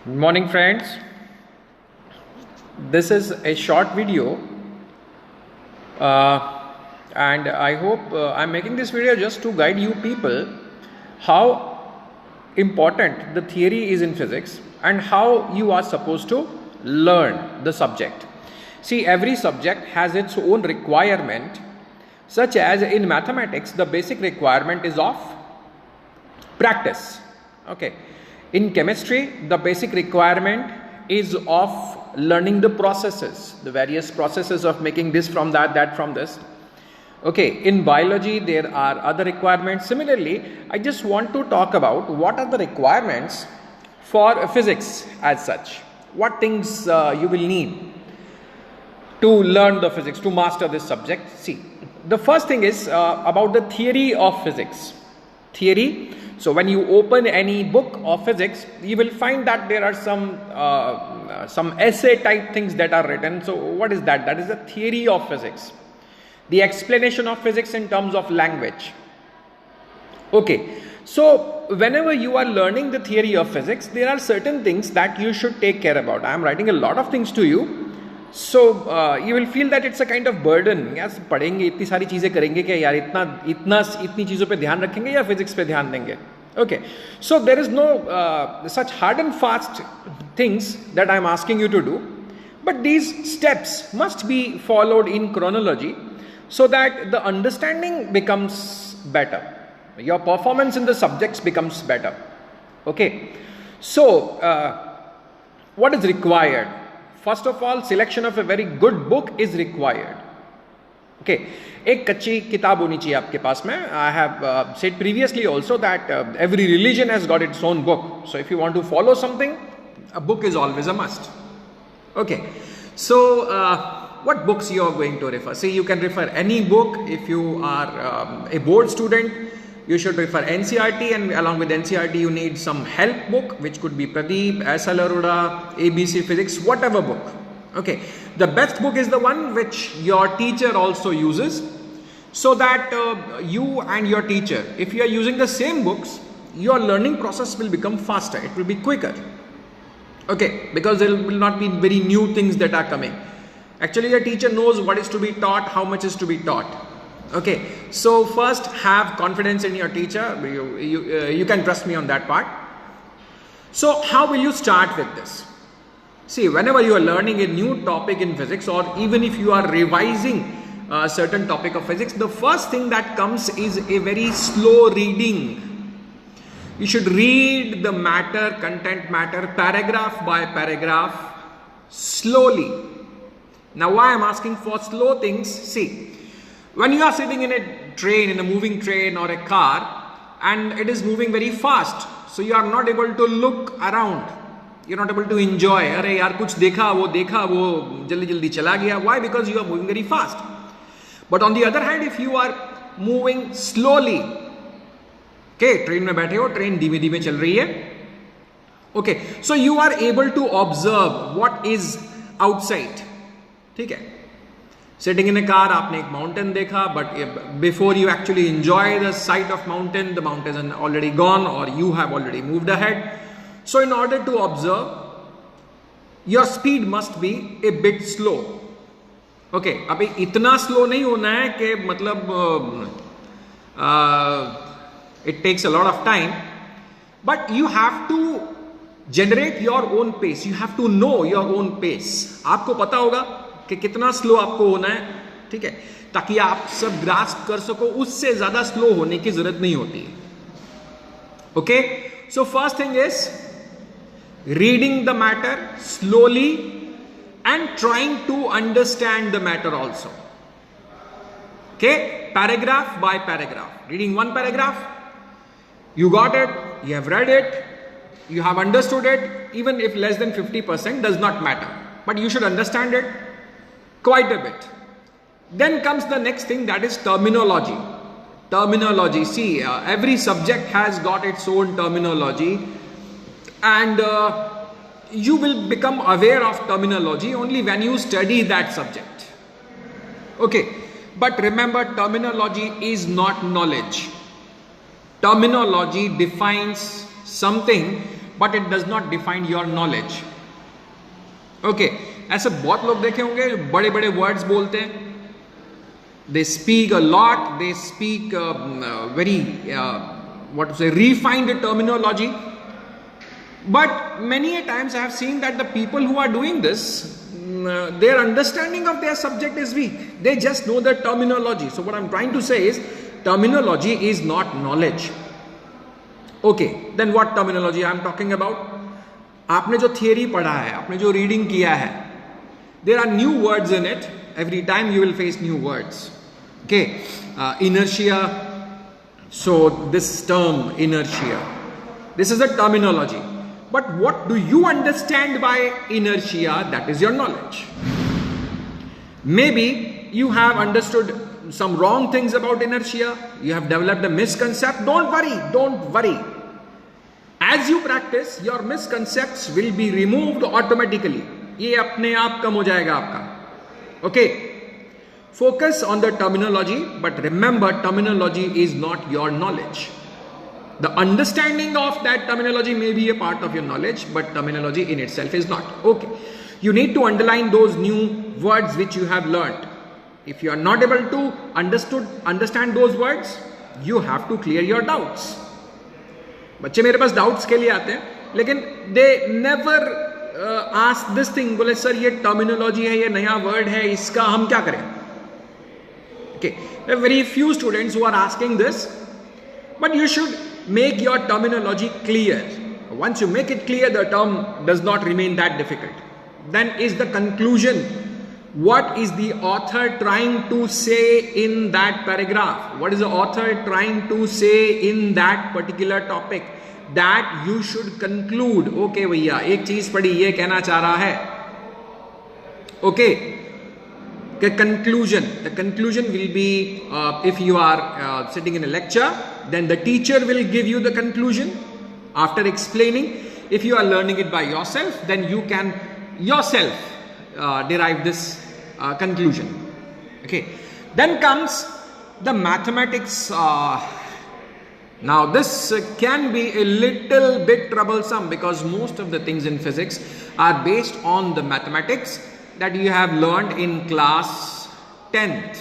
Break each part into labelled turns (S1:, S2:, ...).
S1: Good morning, friends. This is a short video, and I hope I'm making this video just to guide you people how important the theory is in physics and how you are supposed to learn the subject. See, every subject has its own requirement, such as in mathematics, the basic requirement is of practice. Okay. In chemistry, the basic requirement is of learning the processes, the various processes of making this from that, that from this. Okay, in biology, there are other requirements. Similarly, I just want to talk about what are the requirements for physics as such. What things you will need to learn the physics, to master this subject. See, the first thing is about the theory of physics. Theory. So when you open any book of physics, you will find that there are some essay type things that are written. So what is that? That is the theory of physics. The explanation of physics in terms of language. Okay. So whenever you are learning the theory of physics, there are certain things that you should take care about. I am writing a lot of things to you. So you will feel that it's a kind of burden. Yes, पढ़ेंगे इतनी सारी चीजें करेंगे क्या यार इतनी चीजों पे ध्यान रखेंगे या फिजिक्स पे ध्यान देंगे. Okay, so there is no such hard and fast things that I am asking you to do, but these steps must be followed in chronology so that the understanding becomes better. Your performance in the subjects becomes better. Okay, so what is required? First of all, selection of a very good book is required. Okay, एक कच्ची किताब होनी चाहिए आपके पास में. I have said previously also that every religion has got its own book. So if you want to follow something, a book is always a must. Okay, so what books you are going to refer? See, you can refer any book. If you are a board student, you should refer NCERT, and along with NCERT you need some help book, which could be Pradeep, SL Arora, ABC Physics, whatever book. Okay, the best book is the one which your teacher also uses, so that you and your teacher, if you are using the same books, your learning process will become faster, it will be quicker. Okay, because there will not be very new things that are coming. Actually, your teacher knows what is to be taught, how much is to be taught. Okay, so first have confidence in your teacher. You can trust me on that part. So how will you start with this? See, whenever you are learning a new topic in physics, or even if you are revising a certain topic of physics, the first thing that comes is a very slow reading. You should read the matter, content matter, paragraph by paragraph, slowly. Now why I am asking for slow things? See, when you are sitting in a train, in a moving train or a car, and it is moving very fast, so you are not able to look around. You are not able to enjoy. अरे यार कुछ देखा वो जल्दी जल्दी चला गया. Why? Because you are moving very fast. But on the other hand, if you are moving slowly, okay, train में बैठे हो, ट्रेन धीमे धीमे चल रही है. Okay, so you are able to observe what is outside. ठीक है. Sitting in a car, आपने एक mountain देखा, but before you actually enjoy the sight of mountain, the mountain is already gone, or you have already moved ahead. So in order to observe, your speed must be a bit slow. Okay, अभी इतना slow नहीं होना है कि मतलब it takes a lot of time, but you have to generate your own pace. You have to know your own pace. आपको पता होगा कि कितना स्लो आपको होना है, ठीक है, ताकि आप सब ग्रास्प कर सको. उससे ज्यादा स्लो होने की जरूरत नहीं होती है. Okay, so first thing is reading the matter slowly and trying to understand the matter also. Okay, paragraph by paragraph, reading one paragraph, you got it, you have read it, you have understood it. Even if less than 50% does not matter, but you should understand it quite a bit. Then comes the next thing, that is terminology. Terminology. See, every subject has got its own terminology, and you will become aware of terminology only when you study that subject. Okay, but remember, terminology is not knowledge. Terminology defines something but it does not define your knowledge. Okay, ऐसे बहुत लोग देखे होंगे जो बड़े बड़े words बोलते हैं. They speak a lot, they speak very what to say, refined terminology, but many a times I have seen that the people who are doing this, their understanding of their subject is weak. They just know the terminology. So what I'm trying to say is, terminology is not knowledge. Okay, then what terminology I'm talking about? आपने जो theory पढ़ा है, आपने जो reading किया है, there are new words in it. Every time you will face new words. Okay, inertia. So this term inertia, this is a terminology. But what do you understand by inertia? That is your knowledge. Maybe you have understood some wrong things about inertia. You have developed a misconcept. Don't worry. Don't worry. As you practice, your misconceptions will be removed automatically. ये अपने आप कम हो जाएगा आपका. Okay. Focus on the terminology, but remember, terminology is not your knowledge. The understanding of that terminology may be a part of your knowledge, but terminology in itself is not. Okay. You need to underline those new words which you have learned. If you are not able to understand those words, you have to clear your doubts. बच्चे मेरे पास doubts के लिए आते हैं, लेकिन they never ask this thing. बोले sir ये terminology है, ये नया word है, इसका हम क्या करें? Okay, there are very few students who are asking this, but you should make your terminology clear. Once you make it clear, the term does not remain that difficult. Then is the conclusion. What is the author trying to say in that paragraph? What is the author trying to say in that particular topic? That you should conclude. Okay, भैया एक चीज पढ़ी, ये कहना चाह रहा है. Okay. The conclusion will be if you are sitting in a lecture, then the teacher will give you the conclusion after explaining. If you are learning it by yourself, then you can yourself derive this conclusion. Okay, then comes the mathematics. Now this can be a little bit troublesome because most of the things in physics are based on the mathematics that you have learned in class 10th.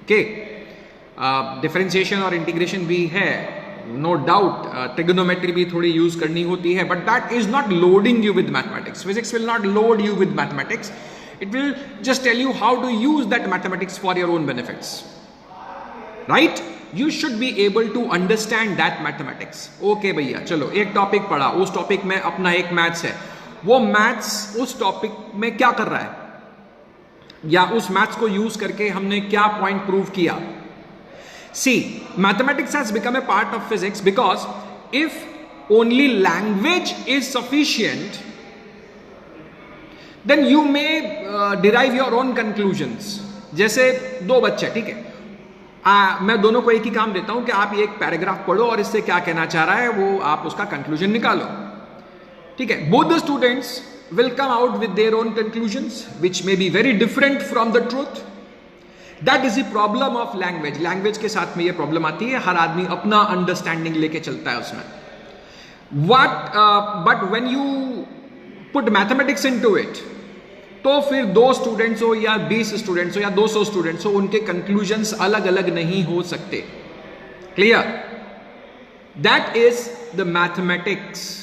S1: Okay, differentiation और integration भी है, no doubt. Trigonometry भी थोड़ी use करनी होती है, but that is not loading you with mathematics. Physics will not load you with mathematics. It will just tell you how to use that mathematics for your own benefits. Right? You should be able to understand that mathematics. Okay भैया, चलो एक topic पढ़ा, उस topic में अपना एक maths है. वो मैथ्स उस टॉपिक में क्या कर रहा है, या उस मैथ्स को यूज करके हमने क्या पॉइंट प्रूव किया. See, mathematics has become a part of physics because if only language is sufficient, then you may derive your own conclusions. जैसे दो बच्चे, ठीक है, मैं दोनों को एक ही काम देता हूं कि आप ये एक पैराग्राफ पढ़ो और इससे क्या कहना चाह रहा है वो आप उसका कंक्लूजन निकालो. ठीक है, both the students will come out with their own conclusions which may be very different from the truth. That is the problem of language. Language के साथ में ये प्रॉब्लम आती है, हर आदमी अपना अंडरस्टैंडिंग लेके चलता है उसमें. But when you put mathematics into it, तो फिर 2 स्टूडेंट्स हो या 20 स्टूडेंट्स हो या 200 स्टूडेंट्स हो, उनके कंक्लूजन्स अलग अलग नहीं हो सकते. Clear? That is the mathematics.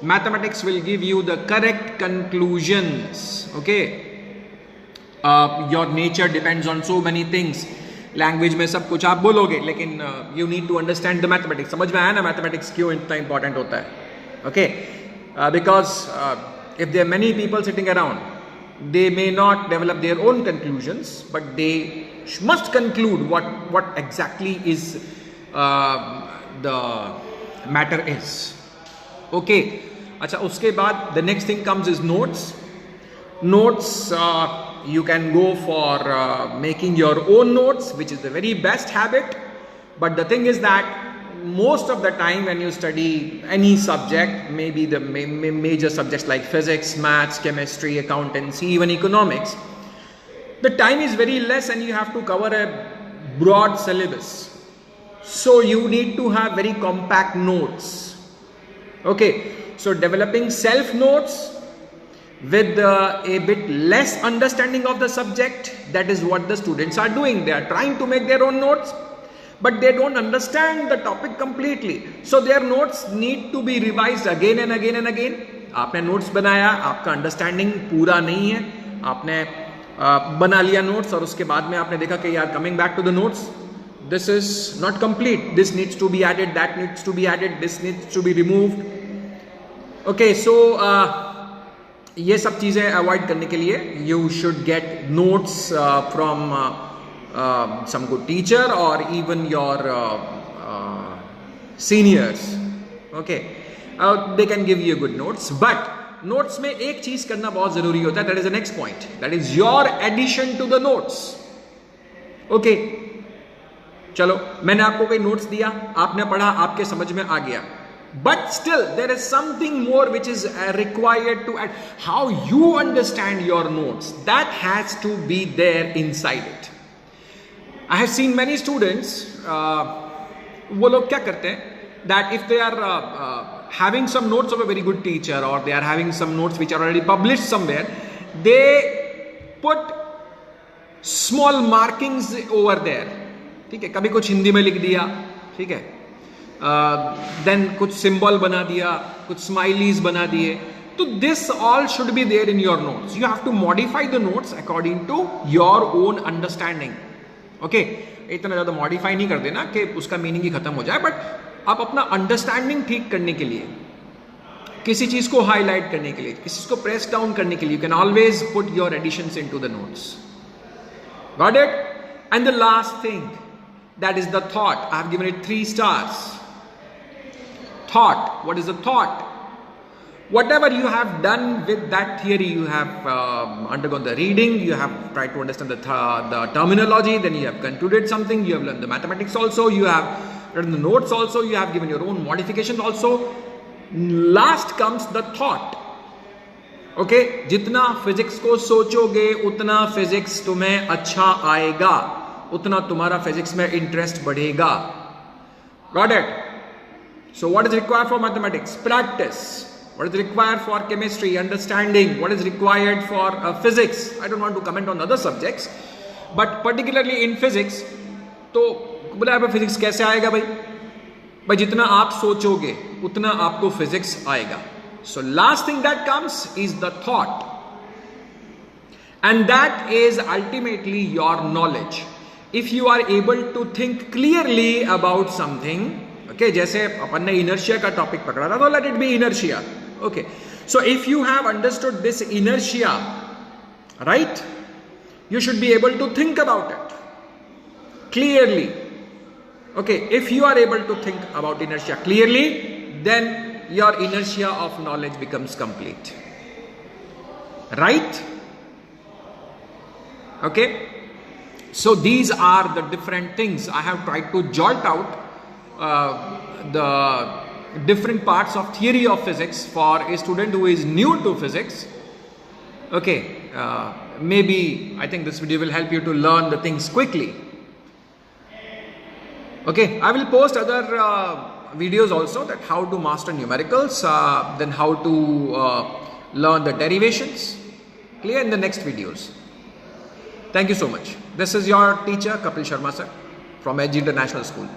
S1: Mathematics will give you the correct conclusions. Okay, your nature depends on so many things. Language में सब कुछ आप बोलोगे, लेकिन you need to understand the mathematics. समझ में आया ना mathematics क्यों इतना important होता है? Okay, because if there are many people sitting around, they may not develop their own conclusions, but they must conclude what exactly is the matter is. Okay, अच्छा, उसके बाद the next thing comes is notes. Notes, you can go for making your own notes, which is the very best habit. But the thing is that most of the time when you study any subject, maybe the major subjects like physics, maths, chemistry, accountancy, even economics, the time is very less and you have to cover a broad syllabus. So you need to have very compact notes. Okay, so developing self notes with a bit less understanding of the subject, that is what the students are doing. They are trying to make their own notes, but they don't understand the topic completely, so their notes need to be revised again and again and again. आपने notes बनाया, आपका understanding पूरा नहीं है, आपने बना लिया notes और उसके बाद में आपने देखा कि यार coming back to the notes, this is not complete, this needs to be added, that needs to be added, this needs to be removed. Okay, so ये सब चीज़ें अवॉइड करने के लिए you should get notes from some good teacher और even your seniors. Okay, they can give you good notes, but notes में एक चीज करना बहुत जरूरी होता है. That is the next point, that is your addition to the notes. Okay, चलो मैंने आपको कोई नोट्स दिया, आपने पढ़ा, आपके समझ में आ गया, but still there is something more which is required to add. How you understand your notes, that has to be there inside it. I have seen many students, वो लोग क्या करते हैं, that if they are having some notes of a very good teacher or they are having some notes which are already published somewhere, they put small markings over there. ठीक है, कभी कुछ हिंदी में लिख दिया, ठीक है, देन कुछ सिंबल बना दिया, कुछ स्माइलीज बना दिए. तो this all should be there in your notes. You have to modify the notes according to your own understanding. Okay, इतना ज्यादा मॉडिफाई नहीं कर देना कि उसका मीनिंग ही खत्म हो जाए, बट आप अपना अंडरस्टैंडिंग ठीक करने के लिए, किसी चीज को हाईलाइट करने के लिए, किसी चीज को प्रेस डाउन करने के लिए, you can always put your additions into the notes. Got it? And the last thing, that is the thought. I have given it 3 stars. Thought. What is the thought? Whatever you have done with that theory, you have undergone the reading, you have tried to understand the terminology, then you have concluded something, you have learned the mathematics also, you have written the notes also, you have given your own modifications also. Last comes the thought. Okay, जितना physics को सोचोगे उतना physics तुम्हें अच्छा आएगा, उतना तुम्हारा physics में इंटरेस्ट बढ़ेगा. Got it? So what is required for mathematics? Practice. What is required for chemistry? Understanding. What is required for physics? I don't want to comment on other subjects, but particularly in physics. तो बोला physics कैसे आएगा भाई? भाई जितना आप सोचोगे उतना आपको फिजिक्स आएगा. So last thing that comes is the thought, and that is ultimately your knowledge. If you are able to think clearly about something, okay, जैसे अपन ने inertia का टॉपिक पकड़ा था, तो let it be inertia. Okay, so if you have understood this inertia, right, you should be able to think about it clearly. Okay, if you are able to think about inertia clearly, then your inertia of knowledge becomes complete. Right? Okay. So these are the different things I have tried to jolt out, the different parts of theory of physics for a student who is new to physics. Okay, maybe I think this video will help you to learn the things quickly. Okay, I will post other videos also, that how to master numericals, then how to learn the derivations, clear, in the next videos. Thank you so much. This is your teacher Kapil Sharma sir from Edge International School.